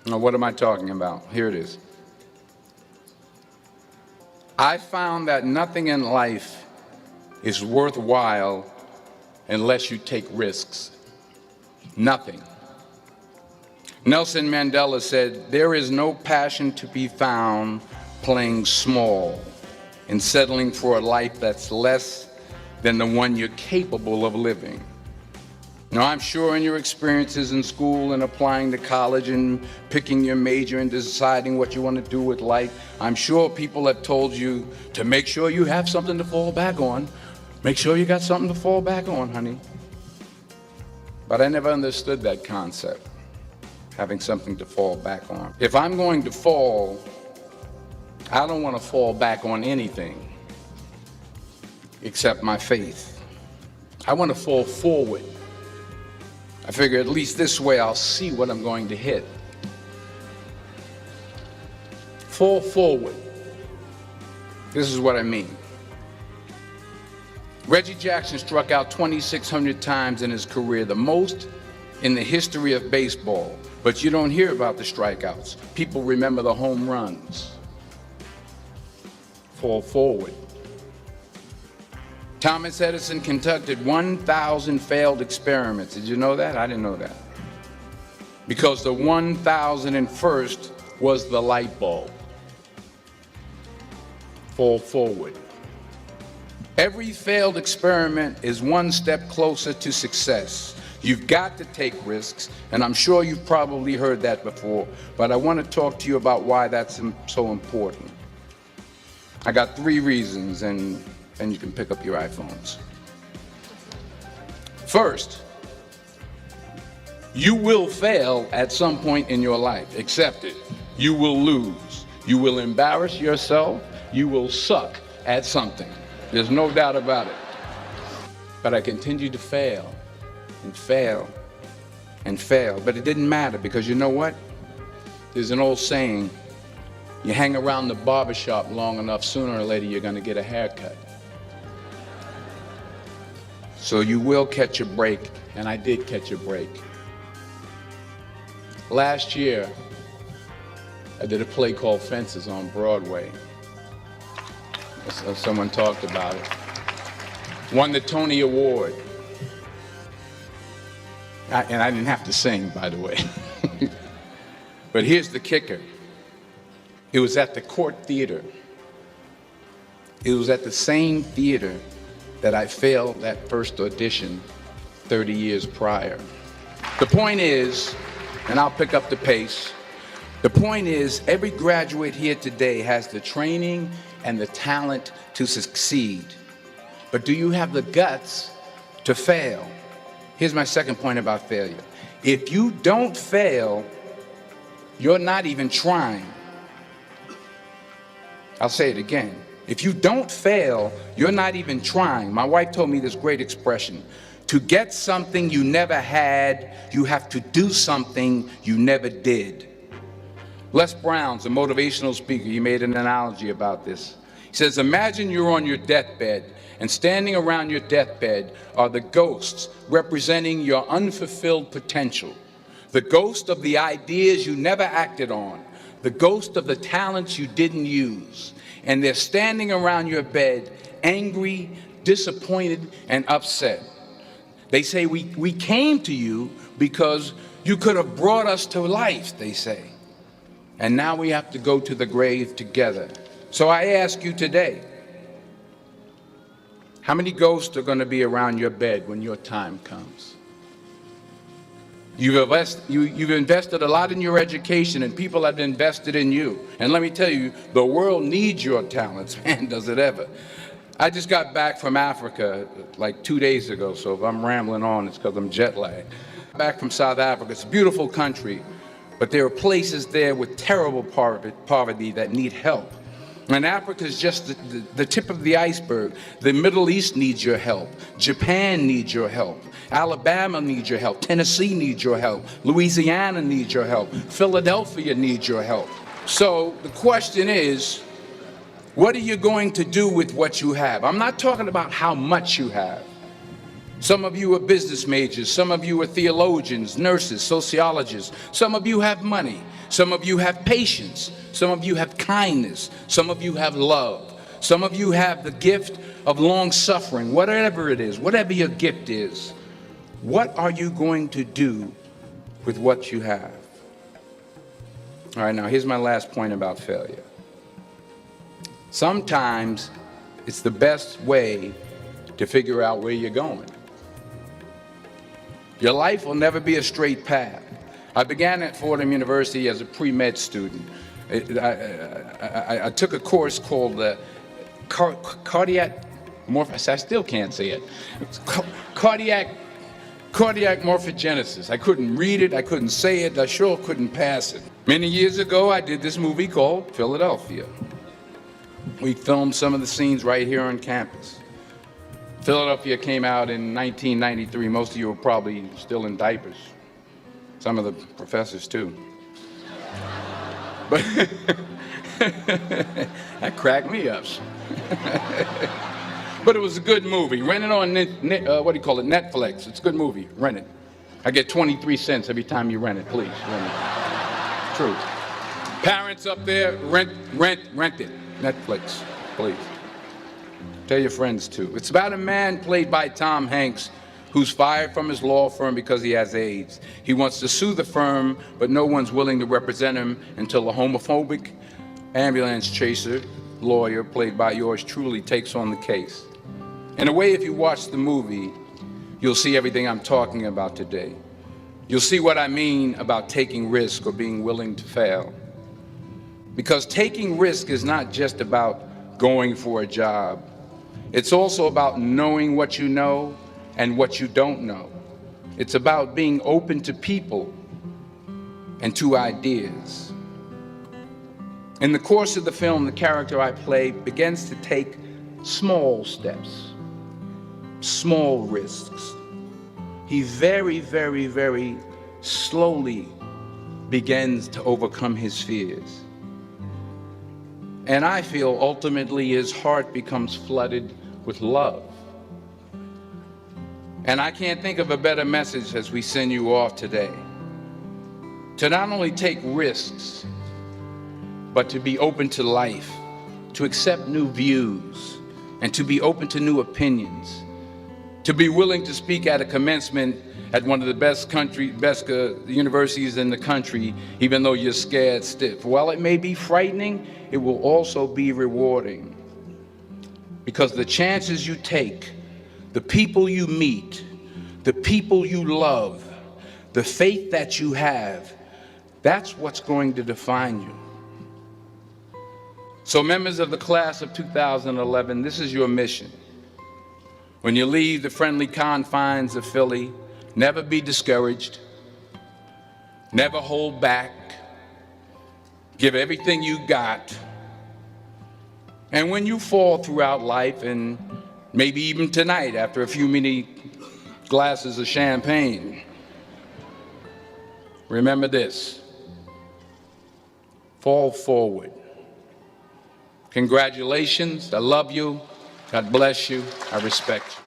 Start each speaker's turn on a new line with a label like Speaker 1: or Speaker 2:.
Speaker 1: Now, what am I talking about? Here it is. I found that nothing in life is worthwhile unless you take risks. Nothing. Nelson Mandela said, "There is no passion to be found playing small and settling for a life that's less than the one you're capable of living." Now, I'm sure in your experiences in school and applying to college and picking your major and deciding what you want to do with life, I'm sure people have told you to make sure you have something to fall back on. Make sure you got something to fall back on, honey. But I never understood that concept, having something to fall back on. If I'm going to fall, I don't want to fall back on anything except my faith. I want to fall forward. I figure at least this way I'll see what I'm going to hit. Fall forward. This is what I mean. Reggie Jackson struck out 2,600 times in his career, the most in the history of baseball. But you don't hear about the strikeouts. People remember the home runs. Fall forward. Thomas Edison conducted 1,000 failed experiments. Did you know that? I didn't know that. Because the 1,001st was the light bulb. Fall forward. Every failed experiment is one step closer to success. You've got to take risks, and I'm sure you've probably heard that before, but I want to talk to you about why that's so important. I got 3 reasons, and you can pick up your iPhones. First, you will fail at some point in your life. Accept it. You will lose. You will embarrass yourself. You will suck at something. There's no doubt about it. But I continued to fail and fail and fail. But it didn't matter, because you know what? There's an old saying, you hang around the barbershop long enough, sooner or later you're going to get a haircut. So you will catch a break, and I did catch a break. Last year, I did a play called Fences on Broadway. Someone talked about it. Won the Tony Award. And I didn't have to sing, by the way. But here's the kicker. It was at the Court Theater. It was at the same theater that I failed that first audition 30 years prior. The point is, and I'll pick up the pace, the point is, every graduate here today has the training and the talent to succeed. But do you have the guts to fail? Here's my second point about failure. If you don't fail, you're not even trying. I'll say it again. If you don't fail, you're not even trying. My wife told me this great expression. To get something you never had, you have to do something you never did. Les Brown's a motivational speaker. He made an analogy about this. He says, imagine you're on your deathbed, and standing around your deathbed are the ghosts representing your unfulfilled potential. The ghost of the ideas you never acted on. The ghost of the talents you didn't use. And they're standing around your bed, angry, disappointed, and upset. They say, we came to you because you could have brought us to life, they say. And now we have to go to the grave together. So I ask you today, how many ghosts are going to be around your bed when your time comes? You've invested a lot in your education, and people have invested in you. And let me tell you, the world needs your talents, man, does it ever. I just got back from Africa like 2 days ago, so if I'm rambling on, it's because I'm jet lagged. Back from South Africa. It's a beautiful country, but there are places there with terrible poverty that need help. And Africa is just the tip of the iceberg. The Middle East needs your help. Japan needs your help. Alabama needs your help. Tennessee needs your help. Louisiana needs your help. Philadelphia needs your help. So the question is, what are you going to do with what you have? I'm not talking about how much you have. Some of you are business majors. Some of you are theologians, nurses, sociologists. Some of you have money. Some of you have patience. Some of you have kindness. Some of you have love. Some of you have the gift of long suffering. Whatever it is, whatever your gift is, what are you going to do with what you have? All right, now here's my last point about failure. Sometimes it's the best way to figure out where you're going. Your life will never be a straight path. I began at Fordham University as a pre-med student. I took a course called cardiac morphogenesis. I still can't say it. Cardiac morphogenesis. I couldn't read it. I couldn't say it. I sure couldn't pass it. Many years ago, I did this movie called Philadelphia. We filmed some of the scenes right here on campus. Philadelphia came out in 1993. Most of you were probably still in diapers. Some of the professors too. But that cracked me up. But it was a good movie. Rent it on Netflix. It's a good movie. Rent it. I get 23 cents every time you rent it. Please, rent it. True. Parents up there, rent it. Netflix, please. Tell your friends too. It's about a man played by Tom Hanks who's fired from his law firm because he has AIDS. He wants to sue the firm, but no one's willing to represent him until a homophobic ambulance chaser lawyer, played by yours truly, takes on the case. In a way, if you watch the movie, you'll see everything I'm talking about today. You'll see what I mean about taking risk or being willing to fail. Because taking risk is not just about going for a job. It's also about knowing what you know and what you don't know. It's about being open to people and to ideas. In the course of the film, the character I play begins to take small steps, small risks. He very, very, very slowly begins to overcome his fears. And I feel ultimately his heart becomes flooded with love. And I can't think of a better message as we send you off today. To not only take risks, but to be open to life, to accept new views, and to be open to new opinions, to be willing to speak at a commencement at one of the best universities in the country, even though you're scared stiff. While it may be frightening, it will also be rewarding. Because the chances you take, the people you meet, the people you love, the faith that you have, that's what's going to define you. So members of the class of 2011, this is your mission. When you leave the friendly confines of Philly, never be discouraged, never hold back, give everything you got. And when you fall throughout life, and maybe even tonight after a few many glasses of champagne, remember this: fall forward. Congratulations, I love you, God bless you, I respect you.